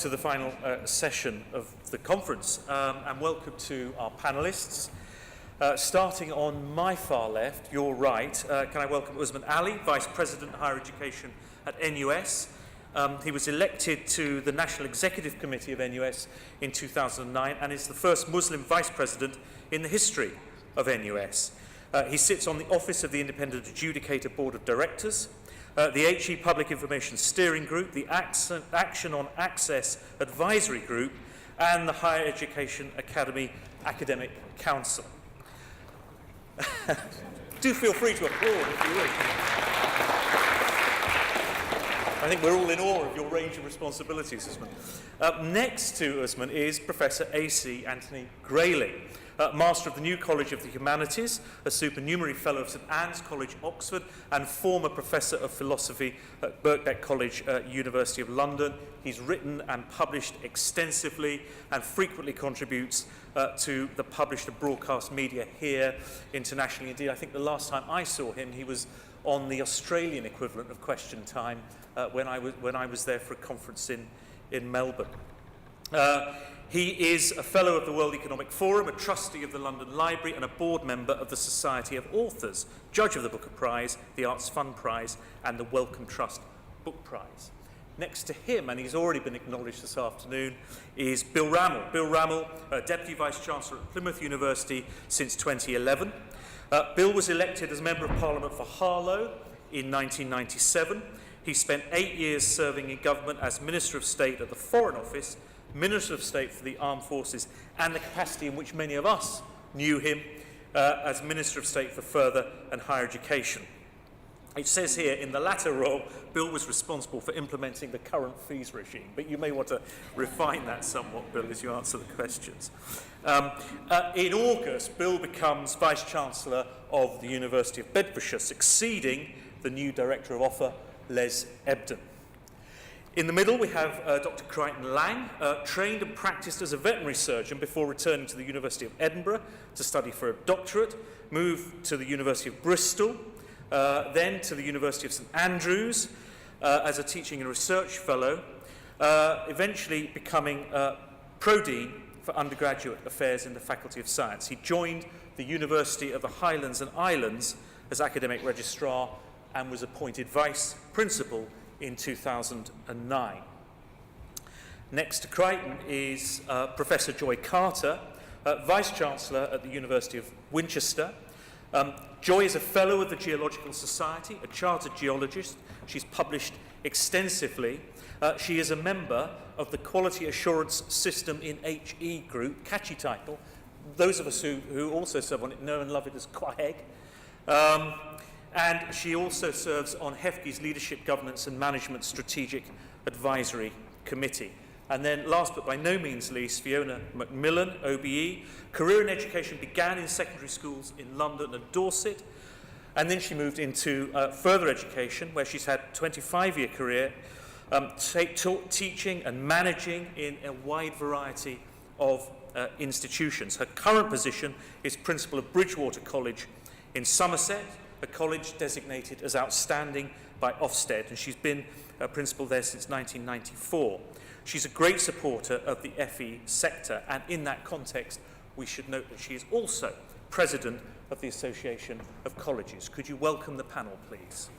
to the final session of the conference, and welcome to our panellists. Starting on my far left, your right, can I welcome Usman Ali, Vice President Higher Education at NUS. He was elected to the National Executive Committee of NUS in 2009 and is the first Muslim Vice President in the history of NUS. He sits on the Office of the Independent Adjudicator Board of Directors, the HE Public Information Steering Group, the Action on Access Advisory Group, and the Higher Education Academy Academic Council. Do feel free to applaud if you wish. I think we're all in awe of your range of responsibilities, Usman. Next to Usman is Professor A.C. Anthony Grayling, Master of the New College of the Humanities, a Supernumerary Fellow of St Anne's College, Oxford, and former Professor of Philosophy at Birkbeck College, University of London. He's written and published extensively and frequently contributes to the published and broadcast media here internationally. Indeed, I think the last time I saw him, he was on the Australian equivalent of Question Time when I was there for a conference in Melbourne. He is a Fellow of the World Economic Forum, a Trustee of the London Library, and a Board Member of the Society of Authors, Judge of the Booker Prize, the Arts Fund Prize, and the Wellcome Trust Book Prize. Next to him, and he's already been acknowledged this afternoon, is Bill Rammell. Bill Rammell, Deputy Vice-Chancellor at Plymouth University since 2011. Bill was elected as Member of Parliament for Harlow in 1997. He spent 8 years serving in government as Minister of State at the Foreign Office, Minister of State for the Armed Forces, and the capacity in which many of us knew him as Minister of State for Further and Higher Education. It says here, in the latter role, Bill was responsible for implementing the current fees regime, but you may want to refine that somewhat, Bill, as you answer the questions. In August, Bill becomes Vice-Chancellor of the University of Bedfordshire, succeeding the new Director of Offer, Les Ebden. In the middle, we have Dr. Crichton Lang, trained and practiced as a veterinary surgeon before returning to the University of Edinburgh to study for a doctorate, moved to the University of Bristol, then to the University of St Andrews as a teaching and research fellow, eventually becoming Pro-Dean for undergraduate affairs in the Faculty of Science. He joined the University of the Highlands and Islands as academic registrar and was appointed Vice Principal in 2009. Next to Crichton is Professor Joy Carter, Vice-Chancellor at the University of Winchester. Joy is a Fellow of the Geological Society, a Chartered Geologist. She's published extensively. She is a member of the Quality Assurance System in HE Group, catchy title. Those of us who also serve on it know and love it as QAA. And she also serves on HEFGI's Leadership, Governance and Management Strategic Advisory Committee. And then last but by no means least, Fiona Macmillan, OBE. Career in education began in secondary schools in London and Dorset, and then she moved into further education, where she's had a 25-year career teaching and managing in a wide variety of institutions. Her current position is Principal of Bridgewater College in Somerset, a college designated as outstanding by Ofsted, and she's been a principal there since 1994. She's a great supporter of the FE sector, and in that context, we should note that she is also President of the Association of Colleges. Could you welcome the panel, please?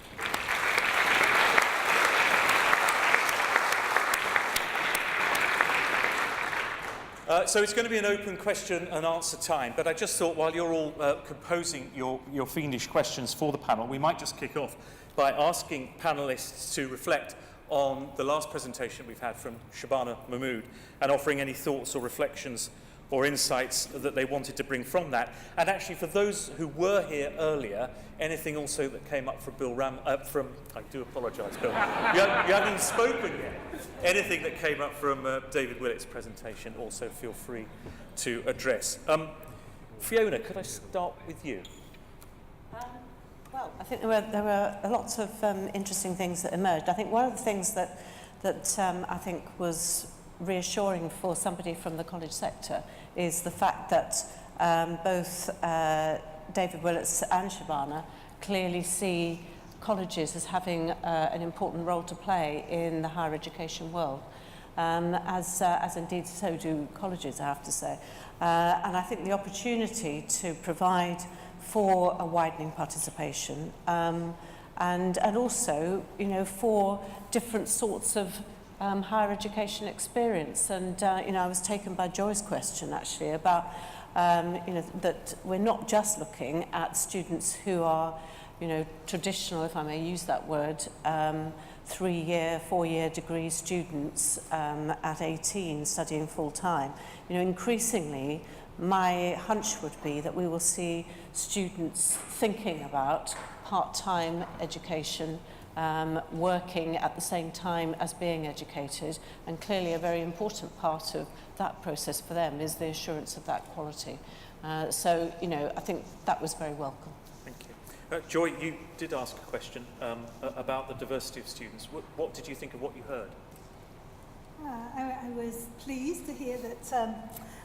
So it's going to be an open question and answer time, but I just thought while you're all composing your fiendish questions for the panel, we might just kick off by asking panellists to reflect on the last presentation we've had from Shabana Mahmood and offering any thoughts or reflections or insights that they wanted to bring from that. And actually, for those who were here earlier, anything also that came up from Bill I do apologise, Bill. You haven't even spoken yet. Anything that came up from David Willett's presentation, also feel free to address. Fiona, could I start with you? Well, I think there were lots of interesting things that emerged. I think one of the things that I think was reassuring for somebody from the college sector is the fact that both David Willett and Shabana clearly see colleges as having an important role to play in the higher education world. as indeed so do colleges, I have to say. And I think the opportunity to provide for a widening participation and also, you know, for different sorts of higher education experience. And, you know, I was taken by Joy's question actually about, you know, that we're not just looking at students who are, you know, traditional, if I may use that word, 3-year, 4-year degree students at 18 studying full-time. You know, increasingly, my hunch would be that we will see students thinking about part-time education, working at the same time as being educated, and clearly a very important part of that process for them is the assurance of that quality. So, you know, I think that was very welcome. Thank you. Joy, you did ask a question about the diversity of students. What did you think of what you heard? I was pleased to hear that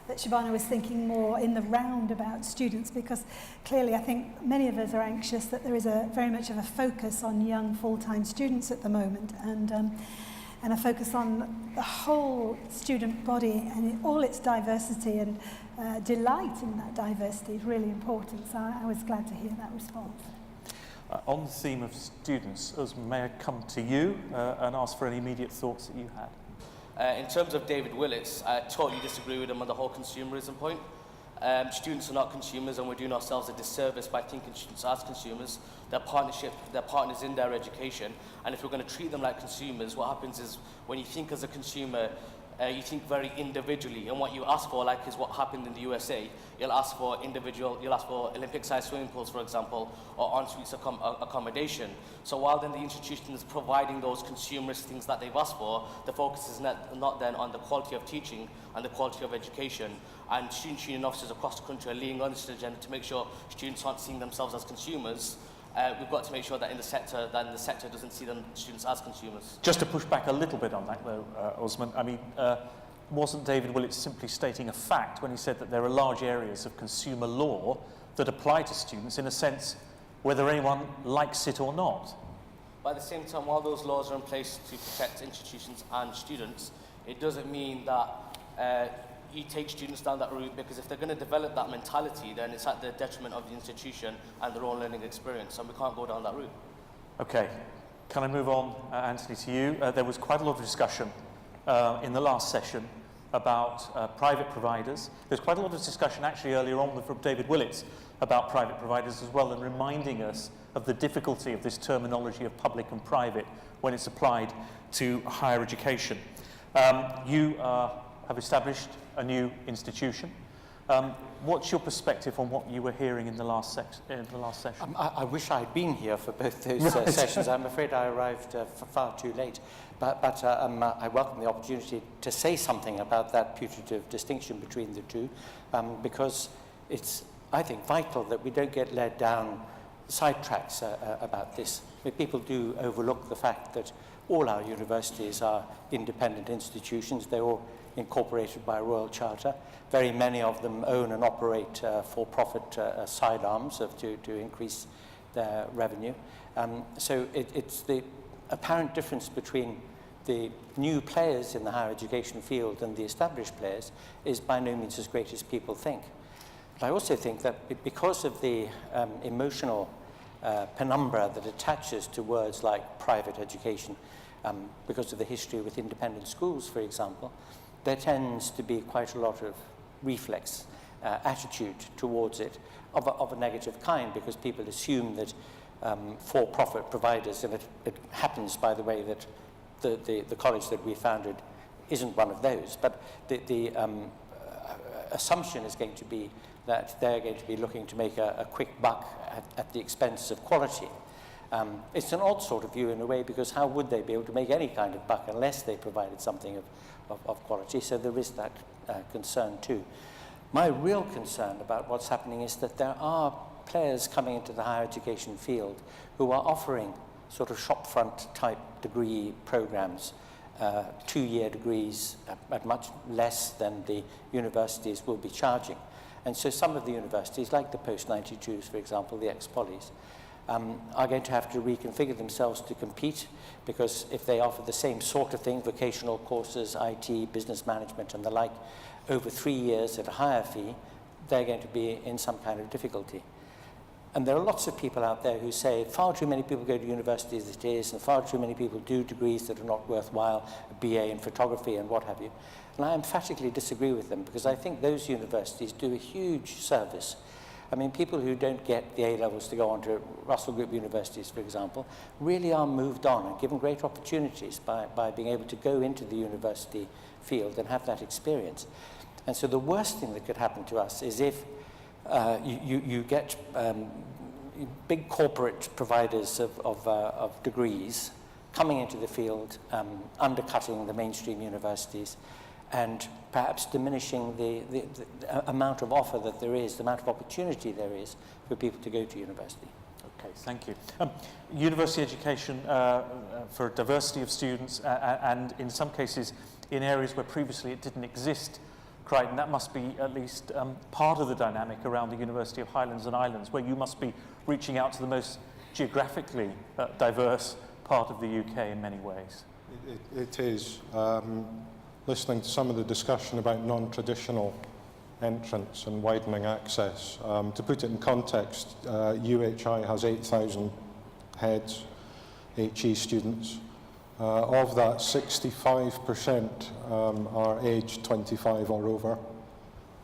that Shabana was thinking more in the round about students, because clearly I think many of us are anxious that there is a very much of a focus on young full-time students at the moment, and a focus on the whole student body and all its diversity, and delight in that diversity is really important. So I was glad to hear that response. On the theme of students, may I come to you and ask for any immediate thoughts that you had? In terms of David Willits, I totally disagree with him on the whole consumerism point. Students are not consumers, and we're doing ourselves a disservice by thinking students as consumers. They're partners in their education, and if we're going to treat them like consumers, what happens is when you think as a consumer, you think very individually, and what you ask for, like is what happened in the USA, you'll ask for Olympic-sized swimming pools, for example, or en-suite accommodation. So while then the institution is providing those consumerist things that they've asked for, the focus is not then on the quality of teaching and the quality of education. And student union officers across the country are leading on this agenda to make sure students aren't seeing themselves as consumers. We've got to make sure that in the sector doesn't see them students as consumers. Just to push back a little bit on that, though, Osman, I mean, wasn't David Willits simply stating a fact when he said that there are large areas of consumer law that apply to students in a sense whether anyone likes it or not? But at the same time, while those laws are in place to protect institutions and students, it doesn't mean that you take students down that route, because if they're going to develop that mentality, then it's at the detriment of the institution and their own learning experience, and we can't go down that route. Okay, can I move on, Anthony, to you? There was quite a lot of discussion in the last session about private providers. There's quite a lot of discussion actually earlier on from David Willits about private providers as well, and reminding us of the difficulty of this terminology of public and private when it's applied to higher education. You have established a new institution. What's your perspective on what you were hearing in the last session? I wish I'd been here for both those sessions. I'm afraid I arrived far too late. But I welcome the opportunity to say something about that putative distinction between the two, because it's, I think, vital that we don't get led down sidetracks about this. I mean, people do overlook the fact that all our universities are independent institutions. They're all incorporated by a Royal Charter. Very many of them own and operate for-profit sidearms to increase their revenue. So it's the apparent difference between the new players in the higher education field and the established players is by no means as great as people think. But I also think that because of the emotional penumbra that attaches to words like private education, because of the history with independent schools, for example, there tends to be quite a lot of reflex attitude towards it of a negative kind, because people assume that for-profit providers, and it happens, by the way, that the college that we founded isn't one of those, but the assumption is going to be that they're going to be looking to make a quick buck at the expense of quality. It's an odd sort of view in a way, because how would they be able to make any kind of buck unless they provided something of quality? So there is that concern too. My real concern about what's happening is that there are players coming into the higher education field who are offering sort of shopfront type degree programs, 2-year degrees at much less than the universities will be charging. And so some of the universities, like the post-92s, for example, the ex-polys, are going to have to reconfigure themselves to compete, because if they offer the same sort of thing, vocational courses, IT, business management and the like, over 3 years at a higher fee, they're going to be in some kind of difficulty. And there are lots of people out there who say far too many people go to university as it is, and far too many people do degrees that are not worthwhile, a BA in photography and what have you. And I emphatically disagree with them, because I think those universities do a huge service. I mean, people who don't get the A-levels to go on to Russell Group universities, for example, really are moved on and given great opportunities by being able to go into the university field and have that experience. And so the worst thing that could happen to us is if you get big corporate providers of degrees coming into the field, undercutting the mainstream universities, and perhaps diminishing the amount of offer that there is, the amount of opportunity there is for people to go to university. Okay, thank you. University education for diversity of students and in some cases in areas where previously it didn't exist, Crichton, that must be at least part of the dynamic around the University of Highlands and Islands, where you must be reaching out to the most geographically diverse part of the UK in many ways. It is. Listening to some of the discussion about non-traditional entrance and widening access. To put it in context, UHI has 8,000 heads, HE students. Of that, 65% are aged 25 or over,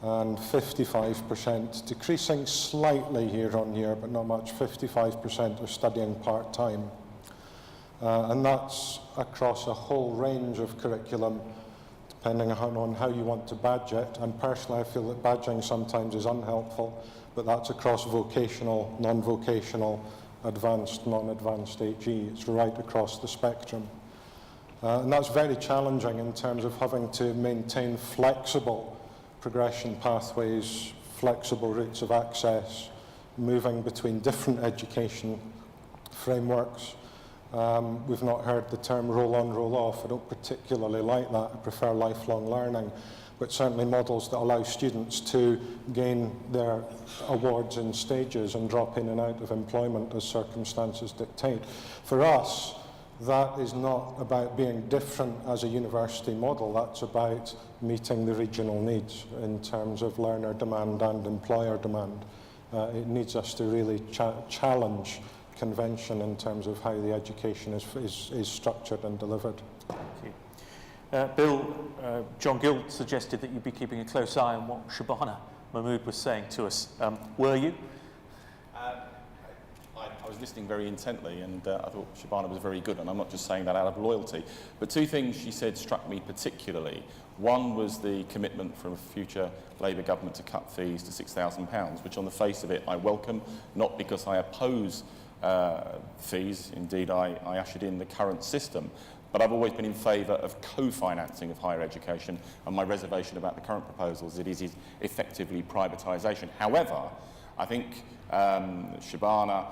and 55%, decreasing slightly year on year, but not much, 55% are studying part-time. And that's across a whole range of curriculum, depending on how you want to badge it. And personally, I feel that badging sometimes is unhelpful, but that's across vocational, non-vocational, advanced, non-advanced HE. It's right across the spectrum. And that's very challenging in terms of having to maintain flexible progression pathways, flexible routes of access, moving between different education frameworks. We've not heard the term roll on, roll off. I don't particularly like that. I prefer lifelong learning, but certainly models that allow students to gain their awards in stages and drop in and out of employment as circumstances dictate. For us, that is not about being different as a university model. That's about meeting the regional needs in terms of learner demand and employer demand. It needs us to really challenge convention in terms of how the education is structured and delivered. Thank you. Bill, John Gill suggested that you'd be keeping a close eye on what Shabana Mahmood was saying to us. Were you? I was listening very intently, and I thought Shabana was very good, and I'm not just saying that out of loyalty. But two things she said struck me particularly. One was the commitment from a future Labour government to cut fees to £6,000, which on the face of it I welcome, not because I oppose fees. Indeed, I ushered in the current system. But I've always been in favour of co-financing of higher education, and my reservation about the current proposals is it is effectively privatisation. However, I think Shabana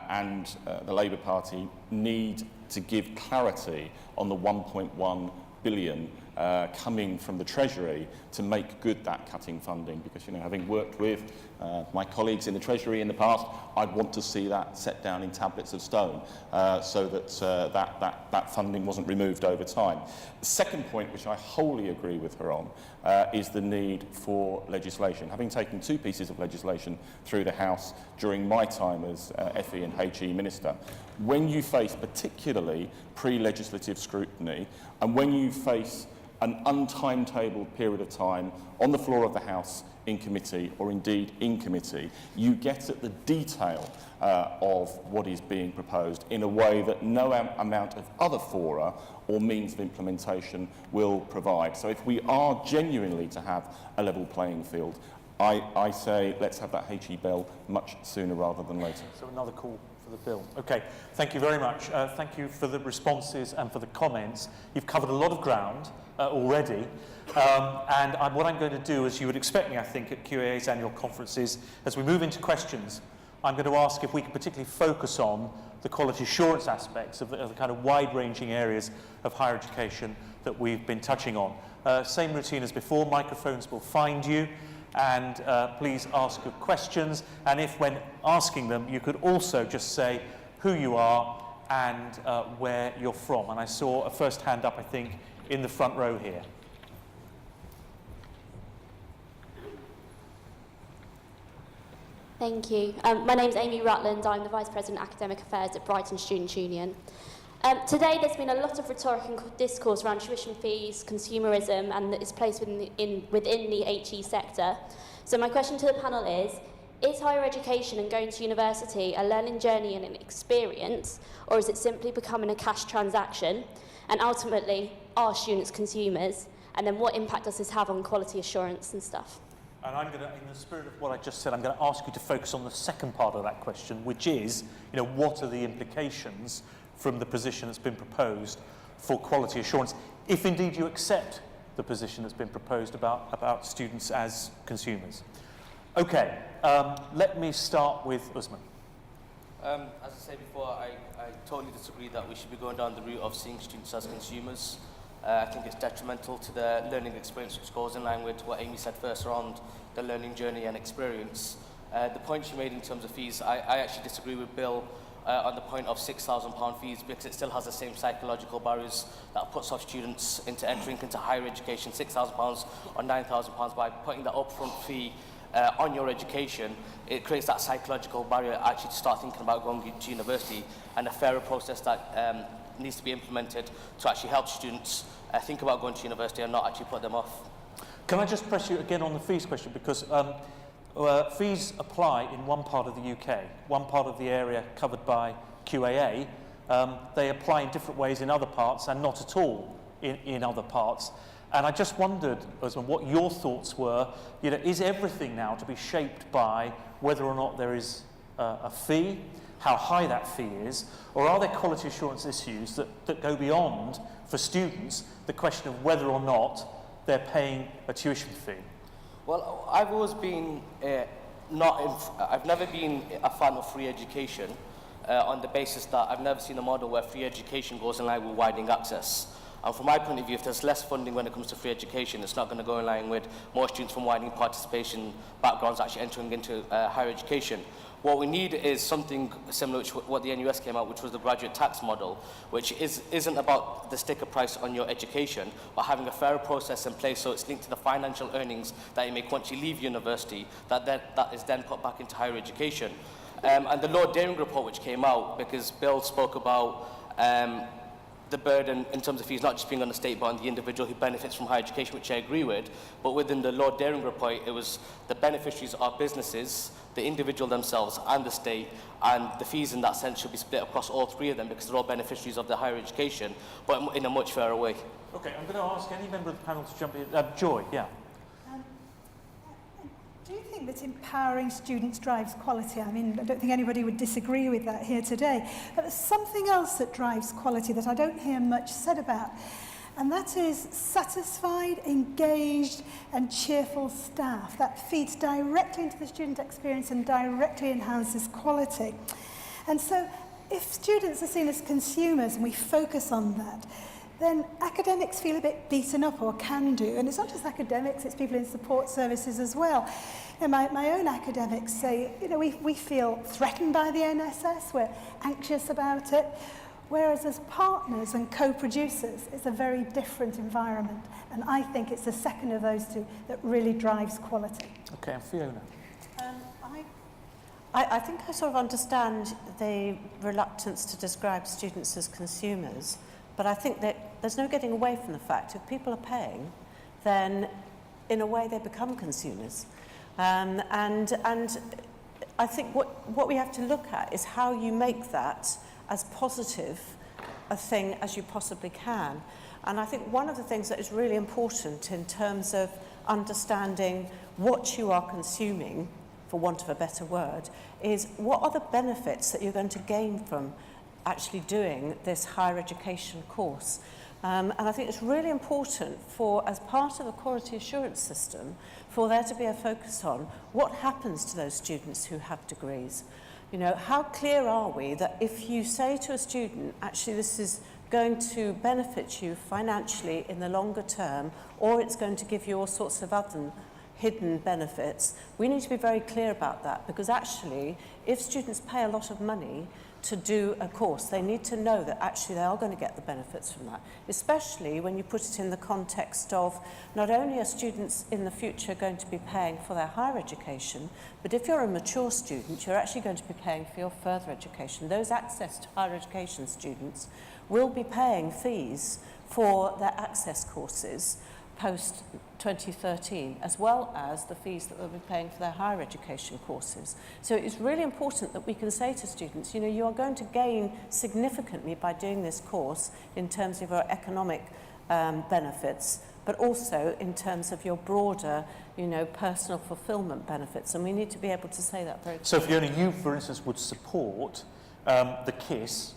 and the Labour Party need to give clarity on the 1.1 billion coming from the Treasury to make good that cutting funding, because, you know, having worked with my colleagues in the Treasury in the past, I'd want to see that set down in tablets of stone so that that funding wasn't removed over time. The second point, which I wholly agree with her on, is the need for legislation. Having taken two pieces of legislation through the House during my time as FE and HE Minister, when you face particularly pre-legislative scrutiny, and when you face an untimetabled period of time on the floor of the House in committee, or indeed in committee, you get at the detail of what is being proposed in a way that no amount of other fora or means of implementation will provide. So if we are genuinely to have a level playing field, I say let's have that HE bill much sooner rather than later. So another call for the bill. Okay, thank you very much. Thank you for the responses and for the comments. You've covered a lot of ground already. And what I'm going to do, as you would expect me, I think, at QAA's annual conferences, as we move into questions, I'm going to ask if we can particularly focus on the quality assurance aspects of the kind of wide-ranging areas of higher education that we've been touching on. Same routine as before, microphones will find you, and please ask your questions. And if when asking them, you could also just say who you are and where you're from. And I saw a first hand up, I think, in the front row here. Thank you. My name's Amy Rutland. I'm the Vice President of Academic Affairs at Brighton Students' Union. Today there's been a lot of rhetoric and discourse around tuition fees, consumerism and its place within the HE sector. So my question to the panel is higher education and going to university a learning journey and an experience, or is it simply becoming a cash transaction? And ultimately, are students consumers? And then what impact does this have on quality assurance and stuff? And I'm going to, in the spirit of what I just said, I'm going to ask you to focus on the second part of that question, which is, what are the implications from the position that's been proposed for quality assurance, if indeed you accept the position that's been proposed about students as consumers. Okay, let me start with Usman. As I said before, I totally disagree that we should be going down the route of seeing students as consumers. I think it's detrimental to the learning experience, which goes in line with what Amy said first around the learning journey and experience. The point she made in terms of fees, I actually disagree with Bill on the point of £6,000 fees, because it still has the same psychological barriers that puts off students into entering into higher education. £6,000 or £9,000, by putting that upfront fee on your education, it creates that psychological barrier actually to start thinking about going to university, and a fairer process that needs to be implemented to actually help students think about going to university and not actually put them off. Can I just press you again on the fees question, because fees apply in one part of the UK, one part of the area covered by QAA. They apply in different ways in other parts and not at all in other parts. And I just wondered, Usman, what your thoughts were. Is everything now to be shaped by whether or not there is a fee, how high that fee is, or are there quality assurance issues that go beyond, for students, the question of whether or not they're paying a tuition fee? Well, I've always been I've never been a fan of free education on the basis that I've never seen a model where free education goes in line with widening access. And from my point of view, if there's less funding when it comes to free education, it's not going to go in line with more students from widening participation backgrounds actually entering into higher education. What we need is something similar to what the NUS came out, which was the graduate tax model, which isn't about the sticker price on your education, but having a fairer process in place so it's linked to the financial earnings that you make once you leave university, that is then put back into higher education. And the Lord Daring report, which came out, because Bill spoke about the burden in terms of fees not just being on the state but on the individual who benefits from higher education, which I agree with, but within the Lord Daring report, it was the beneficiaries are businesses, the individual themselves and the state, and the fees in that sense should be split across all three of them because they're all beneficiaries of the higher education, but in a much fairer way. Okay, I'm going to ask any member of the panel to jump in. Joy, yeah. Do you think that empowering students drives quality? I mean, I don't think anybody would disagree with that here today. But there's something else that drives quality that I don't hear much said about. And that is satisfied, engaged, and cheerful staff. That feeds directly into the student experience and directly enhances quality. And so, if students are seen as consumers and we focus on that, then academics feel a bit beaten up, or can do. And it's not just academics, it's people in support services as well. My own academics say, we feel threatened by the NSS, we're anxious about it, whereas as partners and co-producers, it's a very different environment. And I think it's the second of those two that really drives quality. Okay, and Fiona. I think I sort of understand the reluctance to describe students as consumers, but I think that there's no getting away from the fact if people are paying, then in a way they become consumers. And I think what we have to look at is how you make that as positive a thing as you possibly can. And I think one of the things that is really important in terms of understanding what you are consuming, for want of a better word, is what are the benefits that you're going to gain from actually doing this higher education course. And I think it's really important for, as part of a quality assurance system, for there to be a focus on what happens to those students who have degrees. How clear are we that if you say to a student, actually this is going to benefit you financially in the longer term, or it's going to give you all sorts of other hidden benefits. We need to be very clear about that, because actually, if students pay a lot of money to do a course, they need to know that actually they are going to get the benefits from that, especially when you put it in the context of not only are students in the future going to be paying for their higher education, but if you're a mature student, you're actually going to be paying for your further education. Those access to higher education students will be paying fees for their access courses post 2013, as well as the fees that they'll be paying for their higher education courses. So it's really important that we can say to students, you know, you are going to gain significantly by doing this course in terms of your economic benefits, but also in terms of your broader, you know, personal fulfillment benefits. And we need to be able to say that very clearly. So Fiona, you, for instance, would support the KISS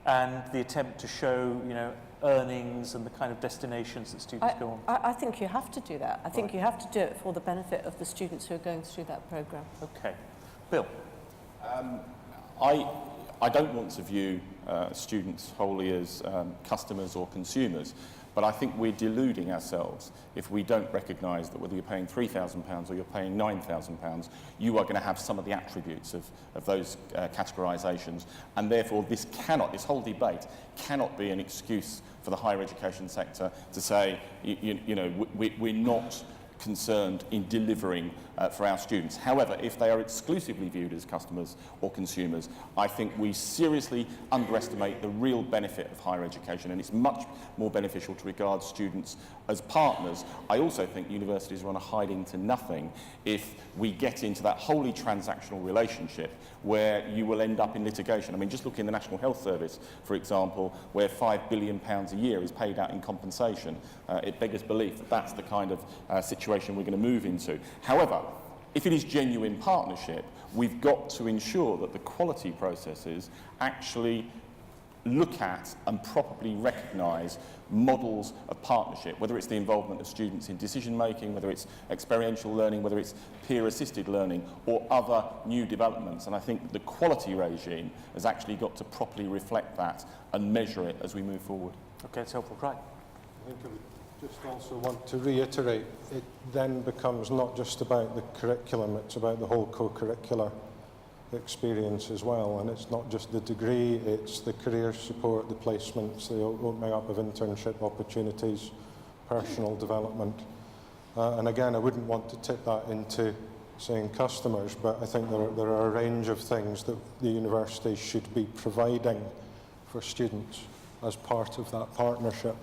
and the attempt to show, you know, earnings and the kind of destinations that students go on? I think you have to do that. I think you have to do it for the benefit of the students who are going through that programme. Okay. Bill? I don't want to view students wholly as customers or consumers, but I think we're deluding ourselves if we don't recognise that whether you're paying £3,000 or you're paying £9,000, you are going to have some of the attributes of those categorisations, and therefore this whole debate cannot be an excuse for the higher education sector to say, you know, we're not concerned in delivering for our students. However, if they are exclusively viewed as customers or consumers, I think we seriously underestimate the real benefit of higher education, and it's much more beneficial to regard students as partners. I also think universities are on a hiding to nothing if we get into that wholly transactional relationship where you will end up in litigation. I mean, just look in the National Health Service, for example, where £5 billion a year is paid out in compensation. It beggars belief that that's the kind of situation we're going to move into. However, if it is genuine partnership, we've got to ensure that the quality processes actually look at and properly recognise models of partnership, whether it's the involvement of students in decision making, whether it's experiential learning, whether it's peer assisted learning or other new developments. And I think the quality regime has actually got to properly reflect that and measure it as we move forward. Okay, it's helpful. Right. I think I would just also want to reiterate, it then becomes not just about the curriculum, it's about the whole co-curricular experience as well, and it's not just the degree, it's the career support, the placements, the opening up of internship opportunities, personal development. And again, I wouldn't want to tip that into saying customers, but I think there are a range of things that the university should be providing for students as part of that partnership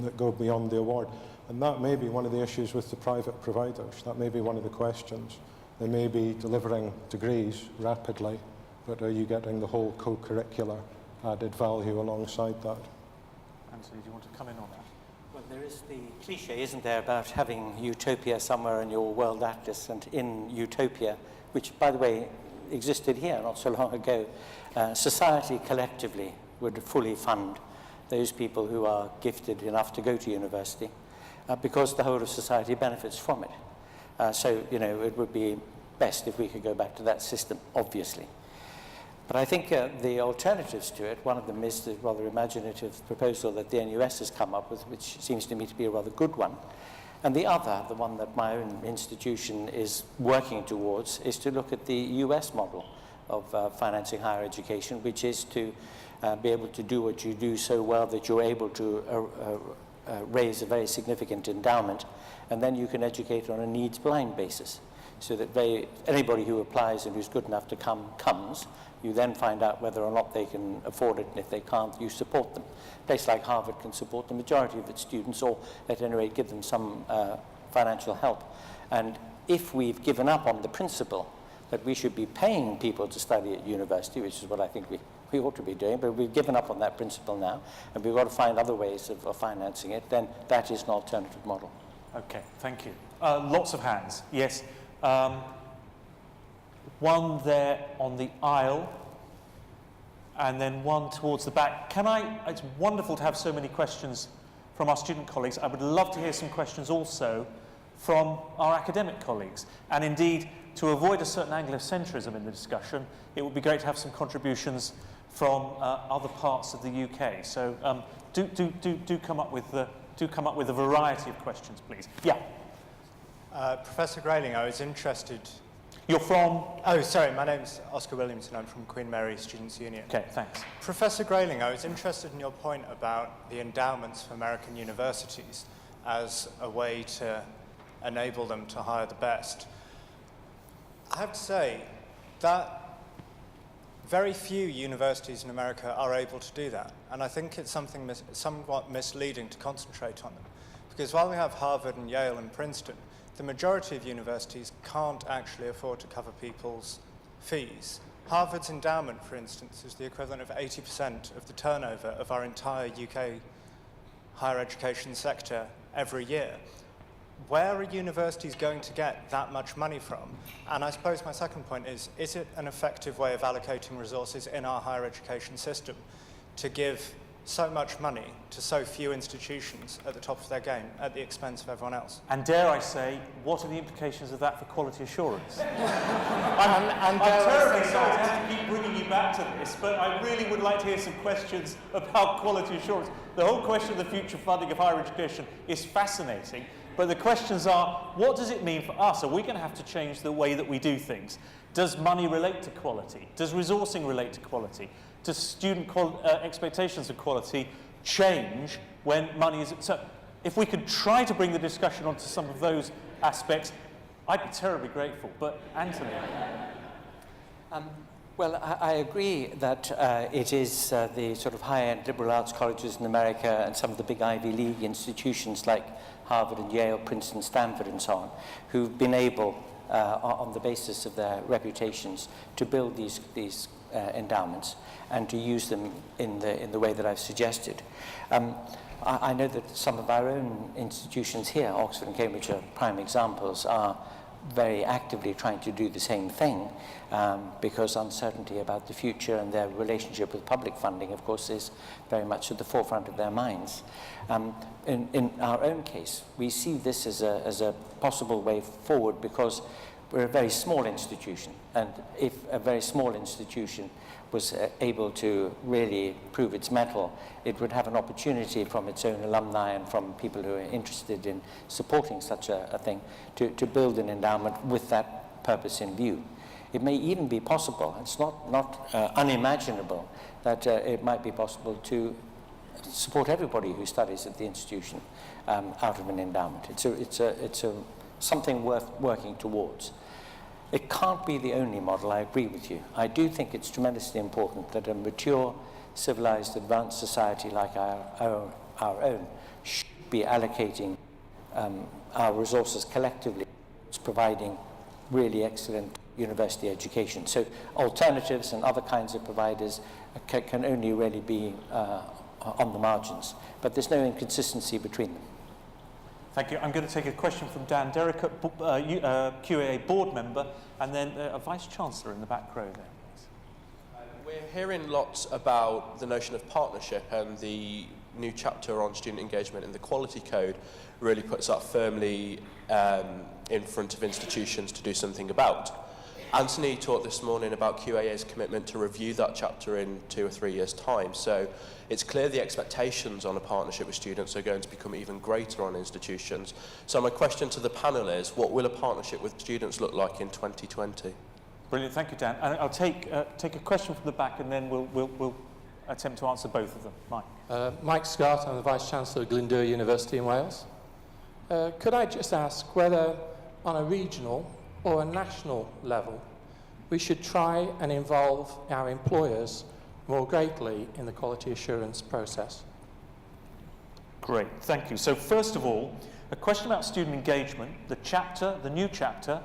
that go beyond the award. And that may be one of the issues with the private providers. That may be one of the questions. They may be delivering degrees rapidly, but are you getting the whole co-curricular added value alongside that? Anthony, do you want to come in on that? Well, there is the cliche, isn't there, about having utopia somewhere in your world atlas, and in utopia, which, by the way, existed here not so long ago, society collectively would fully fund those people who are gifted enough to go to university because the whole of society benefits from it. So, you know, it would be best if we could go back to that system, obviously. But I think the alternatives to it, one of them is the rather imaginative proposal that the NUS has come up with, which seems to me to be a rather good one. And the other, the one that my own institution is working towards, is to look at the US model of financing higher education, which is to be able to do what you do so well that you're able to raise a very significant endowment, and then you can educate on a needs-blind basis, so that anybody who applies and who's good enough to come, comes. You then find out whether or not they can afford it, and if they can't, you support them. A place like Harvard can support the majority of its students, or at any rate give them some financial help. And if we've given up on the principle that we should be paying people to study at university, which is what I think we ought to be doing, but we've given up on that principle now, and we've got to find other ways of financing it, then that is an alternative model. Okay, thank you. Lots of hands. Yes. One there on the aisle, and then one towards the back. It's wonderful to have so many questions from our student colleagues. I would love to hear some questions also from our academic colleagues. And indeed, to avoid a certain Anglocentrism in the discussion, it would be great to have some contributions from other parts of the UK. So do come up with a variety of questions, please. Yeah. Professor Grayling, I was interested... You're from? Oh, sorry, my name's Oscar Williamson. I'm from Queen Mary Students' Union. Okay, thanks. Professor Grayling, I was interested in your point about the endowments for American universities as a way to enable them to hire the best. I have to say that very few universities in America are able to do that, and I think it's somewhat misleading to concentrate on them. Because while we have Harvard and Yale and Princeton, the majority of universities can't actually afford to cover people's fees. Harvard's endowment, for instance, is the equivalent of 80% of the turnover of our entire UK higher education sector every year. Where are universities going to get that much money from? And I suppose my second point is it an effective way of allocating resources in our higher education system to give so much money to so few institutions at the top of their game at the expense of everyone else? And dare I say, what are the implications of that for quality assurance? I'm terribly sorry to have to keep bringing you back to this, but I really would like to hear some questions about quality assurance. The whole question of the future funding of higher education is fascinating, but the questions are, what does it mean for us? Are we going to have to change the way that we do things? Does money relate to quality? Does resourcing relate to quality? Does student expectations of quality change when money is... So if we could try to bring the discussion onto some of those aspects, I'd be terribly grateful. But Anthony? Well, I agree that it is the sort of high-end liberal arts colleges in America and some of the big Ivy League institutions like Harvard and Yale, Princeton, Stanford and so on, who've been able, on the basis of their reputations, to build these endowments and to use them in the way that I've suggested. I know that some of our own institutions here, Oxford and Cambridge are prime examples, are very actively trying to do the same thing because uncertainty about the future and their relationship with public funding, of course, is very much at the forefront of their minds. In our own case, we see this as a possible way forward because we're a very small institution, and if a very small institution was able to really prove its mettle, it would have an opportunity from its own alumni and from people who are interested in supporting such a thing to build an endowment with that purpose in view. It may even be possible, it's not unimaginable, that it might be possible to support everybody who studies at the institution out of an endowment. It's something worth working towards. It can't be the only model, I agree with you. I do think it's tremendously important that a mature, civilized, advanced society like our own should be allocating our resources collectively to providing really excellent university education. So alternatives and other kinds of providers can only really be on the margins, but there's no inconsistency between them. Thank you. I'm going to take a question from Dan Derrick, QAA board member, and then a Vice-Chancellor in the back row there, please. We're hearing lots about the notion of partnership, and the new chapter on student engagement in the Quality Code really puts that firmly in front of institutions to do something about. Anthony talked this morning about QAA's commitment to review that chapter in 2 or 3 years' time. So it's clear the expectations on a partnership with students are going to become even greater on institutions. So my question to the panel is, what will a partnership with students look like in 2020? Brilliant, thank you, Dan. And I'll take a question from the back, and then we'll attempt to answer both of them. Mike. Mike Scott, I'm the Vice-Chancellor of Glyndŵr University in Wales. Could I just ask whether on a regional or a national level we should try and involve our employers more greatly in the quality assurance process? Great, thank you. So first of all, a question about student engagement. The new chapter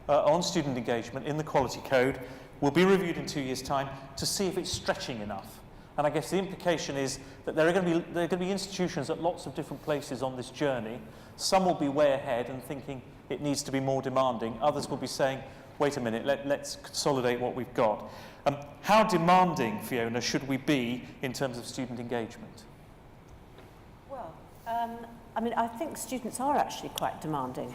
on student engagement in the Quality Code will be reviewed in 2 years' time to see if it's stretching enough. And I guess the implication is that there are going to be institutions at lots of different places on this journey. Some will be way ahead and thinking it needs to be more demanding. Others will be saying, wait a minute, let's consolidate what we've got. How demanding, Fiona, should we be in terms of student engagement? Well, I mean, I think students are actually quite demanding,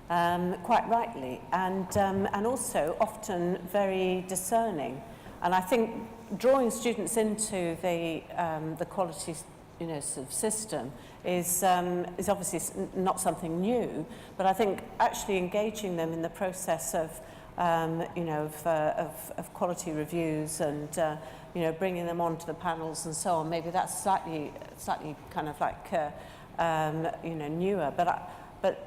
quite rightly, and also often very discerning. And I think drawing students into the quality sort of system is obviously not something new, but I think actually engaging them in the process of quality reviews and bringing them onto the panels and so on, maybe that's slightly kind of like newer, but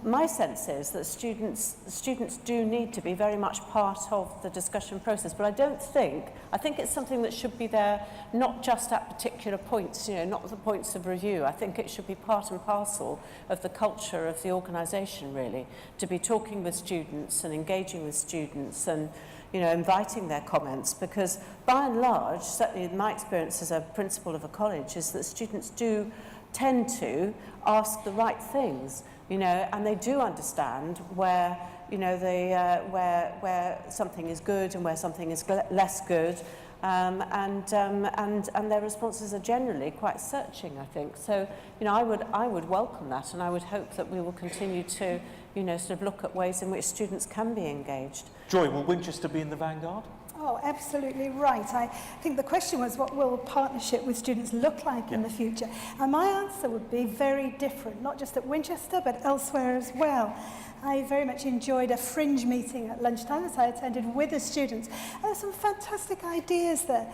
my sense is that students do need to be very much part of the discussion process, but I think it's something that should be there not just at particular points, not the points of review. I think it should be part and parcel of the culture of the organisation, really, to be talking with students and engaging with students and inviting their comments, because by and large, certainly in my experience as a principal of a college, is that students do tend to ask the right things, and they do understand where where something is good and where something is less good, and their responses are generally quite searching, I think. So I would welcome that, and I would hope that we will continue to sort of look at ways in which students can be engaged. Joy, will Winchester be in the vanguard? Oh, absolutely right. I think the question was, what will partnership with students look like in the future? And my answer would be very different, not just at Winchester, but elsewhere as well. I very much enjoyed a fringe meeting at lunchtime that I attended with the students. And there's some fantastic ideas there,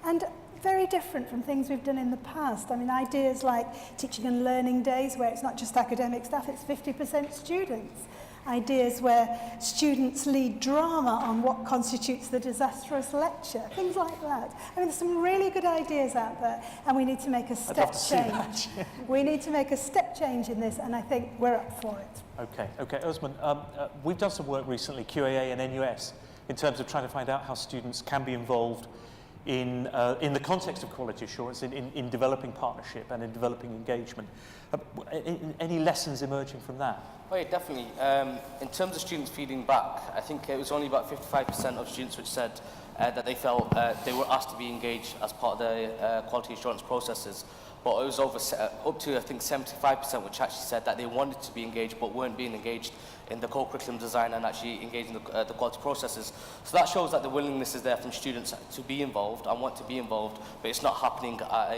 and very different from things we've done in the past. I mean, ideas like teaching and learning days, where it's not just academic staff, it's 50% students. Ideas where students lead drama on what constitutes the disastrous lecture, things like that. I mean, there's some really good ideas out there, and we need to make a step change. We need to make a step change in this, and I think we're up for it. Okay, Usman, we've done some work recently, QAA and NUS, in terms of trying to find out how students can be involved in the context of quality assurance, in developing partnership and in developing engagement. Any lessons emerging from that? Oh yeah, definitely. In terms of students feeding back, I think it was only about 55% of students which said that they felt they were asked to be engaged as part of the quality assurance processes. But it was up to, I think, 75% which actually said that they wanted to be engaged but weren't being engaged in the core-curriculum design and actually engaged in the quality processes. So that shows that the willingness is there from students to be involved and want to be involved, but it's not happening at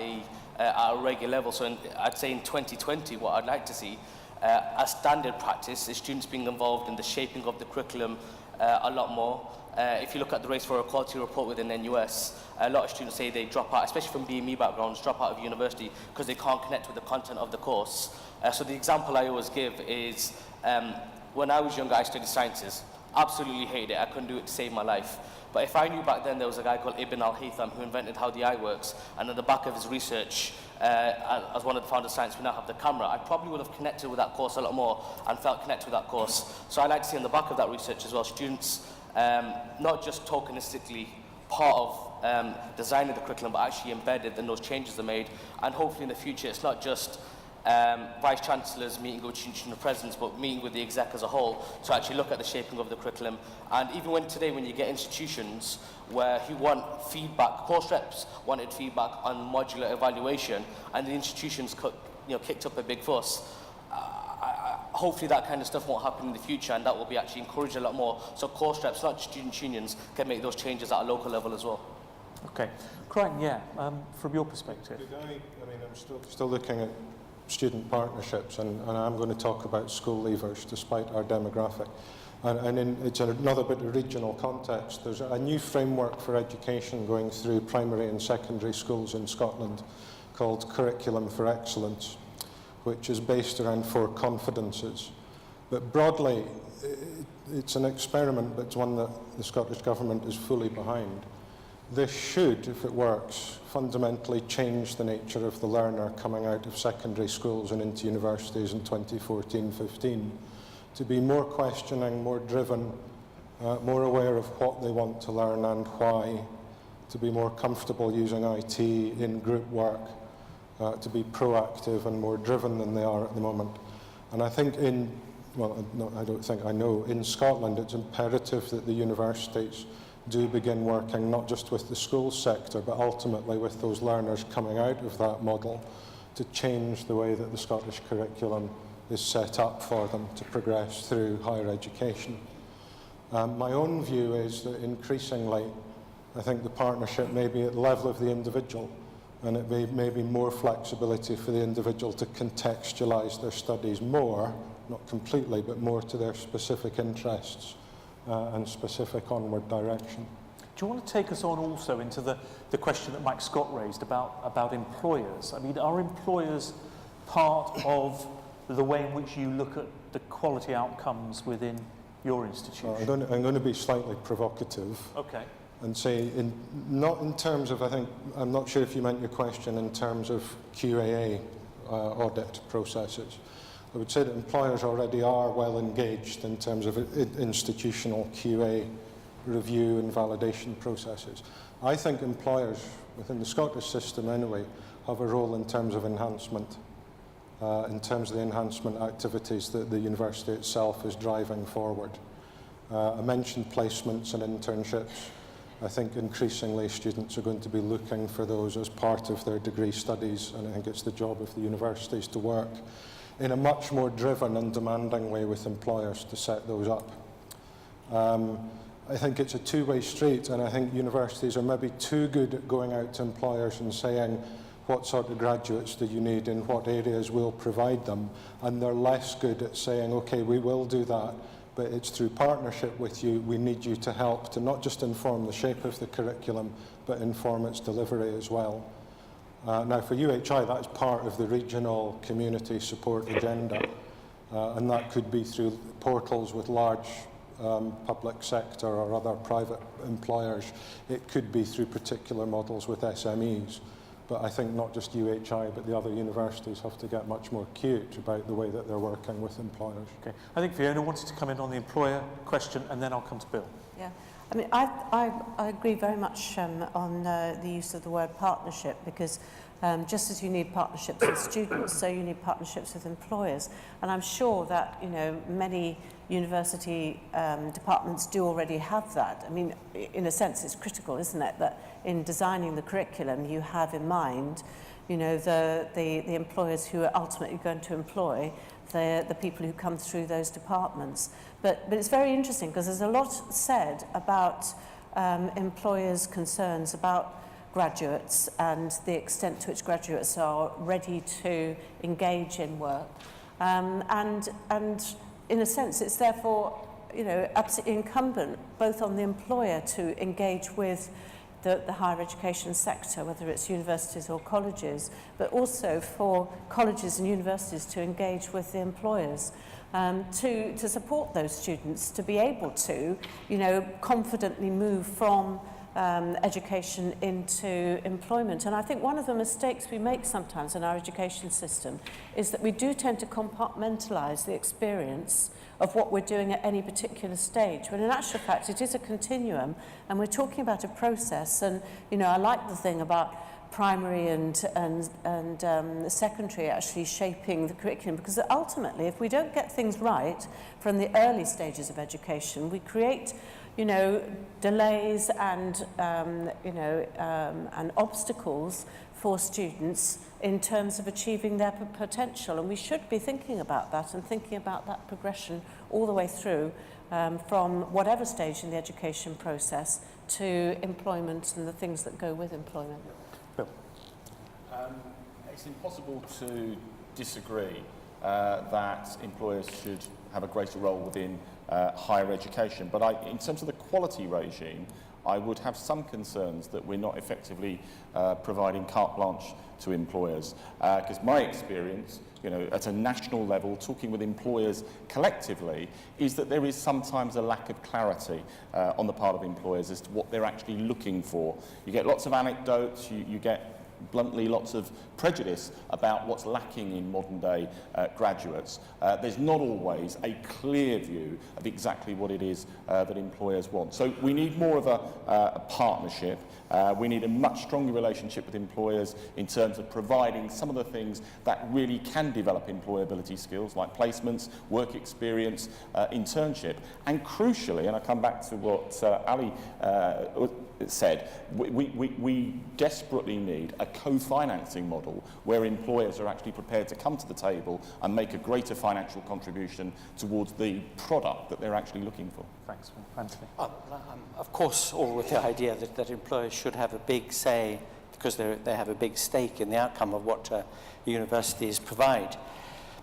a regular level. So I'd say in 2020, what I'd like to see as standard practice is students being involved in the shaping of the curriculum a lot more. If you look at the Race for Equality report within NUS, a lot of students say they drop out, especially from BME backgrounds, drop out of university because they can't connect with the content of the course. So the example I always give is when I was younger, I studied sciences. Absolutely hated it. I couldn't do it to save my life. But if I knew back then there was a guy called Ibn al-Haytham who invented how the eye works, and at the back of his research, as one of the founders of science, we now have the camera, I probably would have connected with that course a lot more and felt connected with that course. So I like to see on the back of that research as well, students not just tokenistically part of designing the curriculum, but actually embedded in those changes are made. And hopefully in the future, it's not just vice chancellors meeting with institutional presidents, but meeting with the exec as a whole to actually look at the shaping of the curriculum. And even when you get institutions who want feedback, course reps wanted feedback on modular evaluation, and the institutions kicked up a big fuss. Hopefully that kind of stuff won't happen in the future, and that will be actually encouraged a lot more. So course reps, not just student unions, can make those changes at a local level as well. Okay. Crichton, from your perspective. I'm still looking at student partnerships, and I'm going to talk about school leavers despite our demographic. It's another bit of regional context. There's a new framework for education going through primary and secondary schools in Scotland called Curriculum for Excellence, which is based around 4 confidences. But broadly, it's an experiment, but it's one that the Scottish Government is fully behind. This should, if it works, fundamentally change the nature of the learner coming out of secondary schools and into universities in 2014-15, to be more questioning, more driven, more aware of what they want to learn and why, to be more comfortable using IT in group work, to be proactive and more driven than they are at the moment. And I think in Scotland it's imperative that the universities do begin working not just with the school sector, but ultimately with those learners coming out of that model to change the way that the Scottish curriculum is set up for them to progress through higher education. My own view is that increasingly, I think the partnership may be at the level of the individual. and it may be more flexibility for the individual to contextualise their studies more, not completely, but more to their specific interests and specific onward direction. Do you want to take us on also into the question that Mike Scott raised about employers? I mean, are employers part of the way in which you look at the quality outcomes within your institution? I'm going to be slightly provocative. Okay. And say, not in terms of, I'm not sure if you meant your question in terms of QAA audit processes. I would say that employers already are well engaged in terms of institutional QA review and validation processes. I think employers, within the Scottish system anyway, have a role in terms of enhancement, in terms of the enhancement activities that the university itself is driving forward. I mentioned placements and internships. I think increasingly students are going to be looking for those as part of their degree studies, and I think it's the job of the universities to work in a much more driven and demanding way with employers to set those up. I think it's a two-way street, and I think universities are maybe too good at going out to employers and saying, what sort of graduates do you need, in what areas we'll provide them, and they're less good at saying, okay, we will do that, but it's through partnership with you, we need you to help to not just inform the shape of the curriculum, but inform its delivery as well. Now for UHI, that's part of the regional community support agenda, and that could be through portals with large public sector or other private employers. It could be through particular models with SMEs. But I think not just UHI, but the other universities have to get much more acute about the way that they're working with employers. Okay. I think Fiona wanted to come in on the employer question, and then I'll come to Bill. Yeah, I mean, I agree very much on the use of the word partnership, because just as you need partnerships with students, so you need partnerships with employers. And I'm sure that, you know, many university departments do already have that. I mean, in a sense, it's critical, isn't it, that in designing the curriculum, you have in mind, you know, the employers who are ultimately going to employ the people who come through those departments. But it's very interesting, because there's a lot said about employers' concerns about graduates and the extent to which graduates are ready to engage in work. And in a sense, it's therefore, you know, absolutely incumbent both on the employer to engage with the higher education sector, whether it's universities or colleges, but also for colleges and universities to engage with the employers, to support those students to be able to, you know, confidently move from education into employment. And I think one of the mistakes we make sometimes in our education system is that we do tend to compartmentalise the experience of what we're doing at any particular stage, when in actual fact it is a continuum, and we're talking about a process. And, you know, I like the thing about primary and secondary actually shaping the curriculum, because ultimately, if we don't get things right from the early stages of education, we create, you know, delays and and obstacles for students in terms of achieving their potential. And we should be thinking about that, and thinking about that progression all the way through from whatever stage in the education process to employment and the things that go with employment. Bill. It's impossible to disagree that employers should have a greater role within higher education. But in terms of the quality regime, I would have some concerns that we're not effectively providing carte blanche to employers. Because my experience, you know, at a national level, talking with employers collectively, is that there is sometimes a lack of clarity on the part of employers as to what they're actually looking for. You get lots of anecdotes, you get bluntly lots of prejudice about what's lacking in modern day graduates. There's not always a clear view of exactly what it is that employers want. So we need more of a partnership. We need a much stronger relationship with employers in terms of providing some of the things that really can develop employability skills, like placements, work experience, internship. And crucially, and I come back to what Ali said, we desperately need a co-financing model where employers are actually prepared to come to the table and make a greater financial contribution towards the product that they're actually looking for. Thanks, Anthony. Of course, all with the idea that employers should have a big say because they have a big stake in the outcome of what universities provide.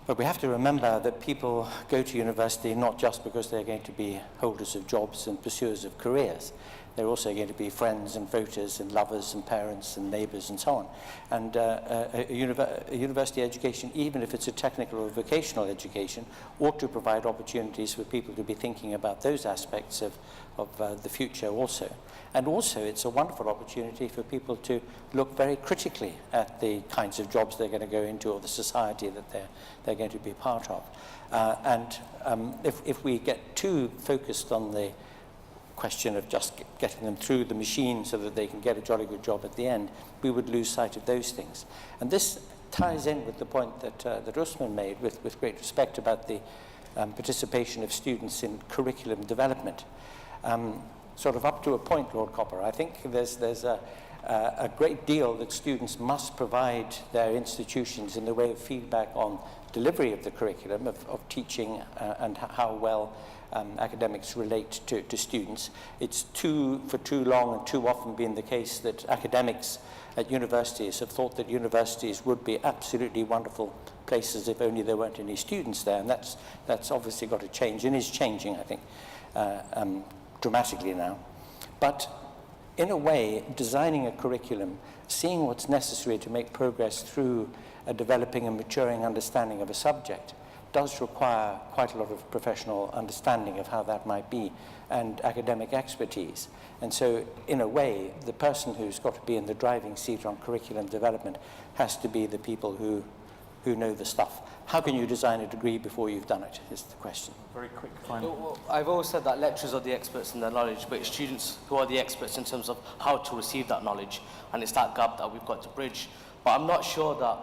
But we have to remember that people go to university not just because they're going to be holders of jobs and pursuers of careers. They're also going to be friends and voters and lovers and parents and neighbours and so on. And a university education, even if it's a technical or vocational education, ought to provide opportunities for people to be thinking about those aspects of the future also. And also it's a wonderful opportunity for people to look very critically at the kinds of jobs they're going to go into or the society that they're going to be part of. If we get too focused on the question of just getting them through the machine so that they can get a jolly good job at the end, we would lose sight of those things. And this ties in with the point that Usman made with great respect about the participation of students in curriculum development. Sort of up to a point, Lord Copper, I think there's a great deal that students must provide their institutions in the way of feedback on delivery of the curriculum, of teaching and how well academics relate to students. It's for too long and too often been the case that academics at universities have thought that universities would be absolutely wonderful places if only there weren't any students there, and that's obviously got to change, and is changing, I think, dramatically now. But in a way, designing a curriculum, seeing what's necessary to make progress through a developing and maturing understanding of a subject, does require quite a lot of professional understanding of how that might be and academic expertise. And so, in a way, the person who's got to be in the driving seat on curriculum development has to be the people who know the stuff. How can you design a degree before you've done it, is the question. Very quick final. Well, I've always said that lecturers are the experts in their knowledge, but it's students who are the experts in terms of how to receive that knowledge, and it's that gap that we've got to bridge. But I'm not sure that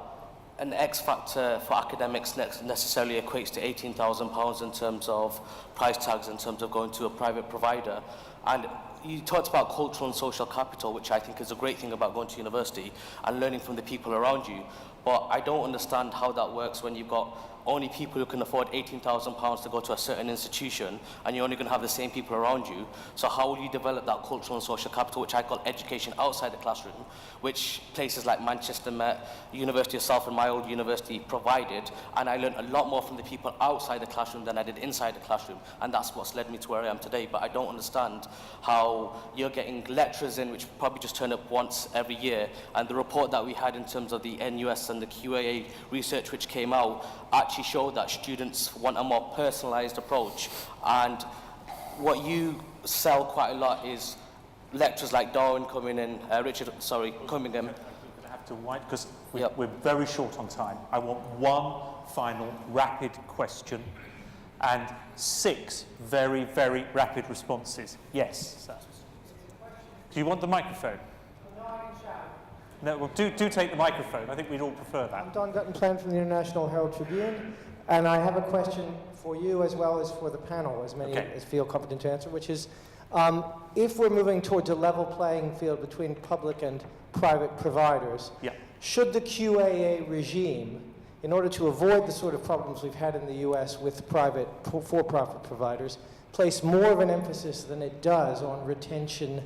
an X factor for academics necessarily equates to £18,000 in terms of price tags, in terms of going to a private provider. And you talked about cultural and social capital, which I think is a great thing about going to university and learning from the people around you. But I don't understand how that works when you've got only people who can afford £18,000 to go to a certain institution, and you're only going to have the same people around you. So how will you develop that cultural and social capital, which I call education outside the classroom, which places like Manchester Met, University of Salford, my old university, provided, and I learned a lot more from the people outside the classroom than I did inside the classroom, and that's what's led me to where I am today. But I don't understand how you're getting lecturers in which probably just turn up once every year, and the report that we had in terms of the NUS and the QAA research which came out actually showed that students want a more personalised approach. And what you sell quite a lot is lecturers like Darwin coming in, Cunningham. We'll have to wind, because we're very short on time. I want one final rapid question and 6 very, very rapid responses. Yes, sir. Do you want the microphone? No, well, do take the microphone. I think we'd all prefer that. I'm Don Guttenplan from the International Herald Tribune, and I have a question for you as well as for the panel, as many as feel competent to answer, which is, if we're moving towards a level playing field between public and private providers, should the QAA regime, in order to avoid the sort of problems we've had in the US with private, for-profit providers, place more of an emphasis than it does on retention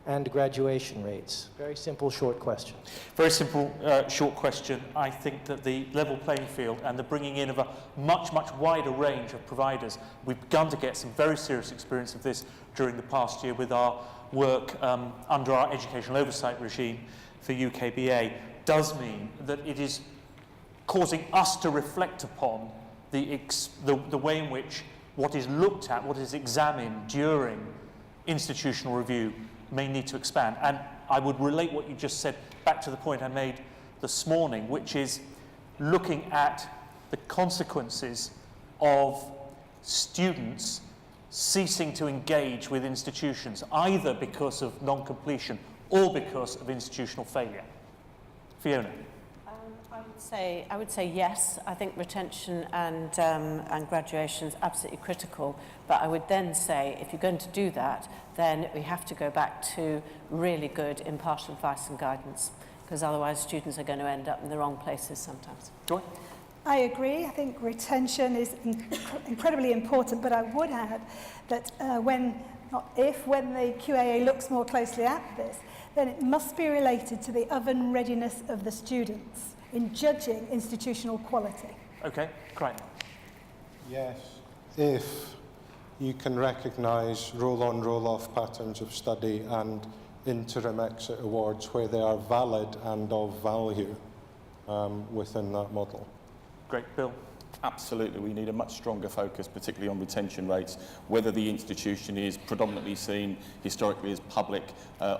and graduation rates? Very simple, short question. Very simple, short question. I think that the level playing field and the bringing in of a much, much wider range of providers, we've begun to get some very serious experience of this during the past year with our work under our educational oversight regime for UKBA, does mean that it is causing us to reflect upon the way in which what is looked at, what is examined during institutional review may need to expand. And I would relate what you just said back to the point I made this morning, which is looking at the consequences of students ceasing to engage with institutions, either because of non-completion or because of institutional failure. Fiona. I would say yes. I think retention and graduation is absolutely critical. But I would then say, if you're going to do that, then we have to go back to really good impartial advice and guidance, because otherwise students are going to end up in the wrong places sometimes. Joy? I agree. I think retention is incredibly important, but I would add that when the QAA looks more closely at this, then it must be related to the oven readiness of the students in judging institutional quality. Okay, great. Yes, if you can recognise roll-on, roll-off patterns of study and interim exit awards where they are valid and of value within that model. Great. Bill? Absolutely, we need a much stronger focus, particularly on retention rates, whether the institution is predominantly seen historically as public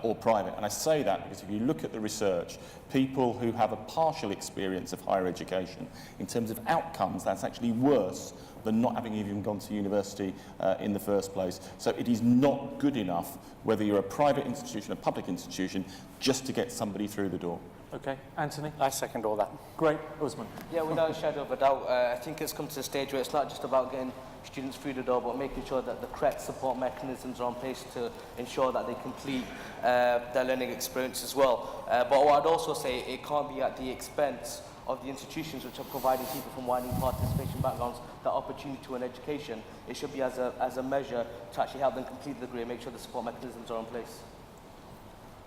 or private. And I say that because if you look at the research, people who have a partial experience of higher education, in terms of outcomes, that's actually worse than not having even gone to university in the first place. So it is not good enough, whether you're a private institution, a public institution, just to get somebody through the door. Okay, Anthony? I second all that. Great. Usman? Yeah, without a shadow of a doubt, I think it's come to the stage where it's not just about getting students through the door, but making sure that the correct support mechanisms are in place to ensure that they complete their learning experience as well. But what I'd also say, it can't be at the expense of the institutions which are providing people from widening participation backgrounds that opportunity to an education. It should be as a measure to actually help them complete the degree and make sure the support mechanisms are in place.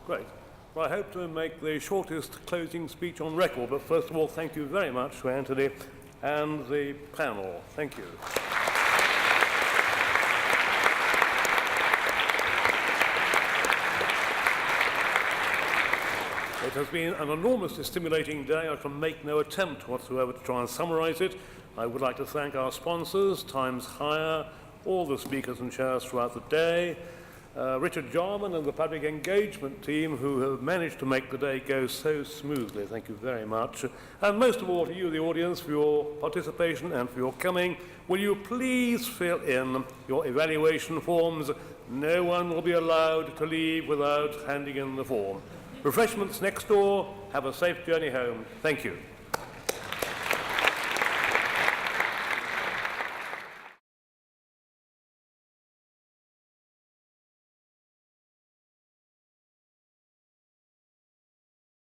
Great. Well, I hope to make the shortest closing speech on record, but first of all, thank you very much to Anthony and the panel. Thank you. It has been an enormously stimulating day. I can make no attempt whatsoever to try and summarise it. I would like to thank our sponsors, Times Higher, all the speakers and chairs throughout the day, Richard Jarman and the public engagement team who have managed to make the day go so smoothly. Thank you very much. And most of all to you, the audience, for your participation and for your coming. Will you please fill in your evaluation forms? No one will be allowed to leave without handing in the form. Refreshments next door. Have a safe journey home. Thank you.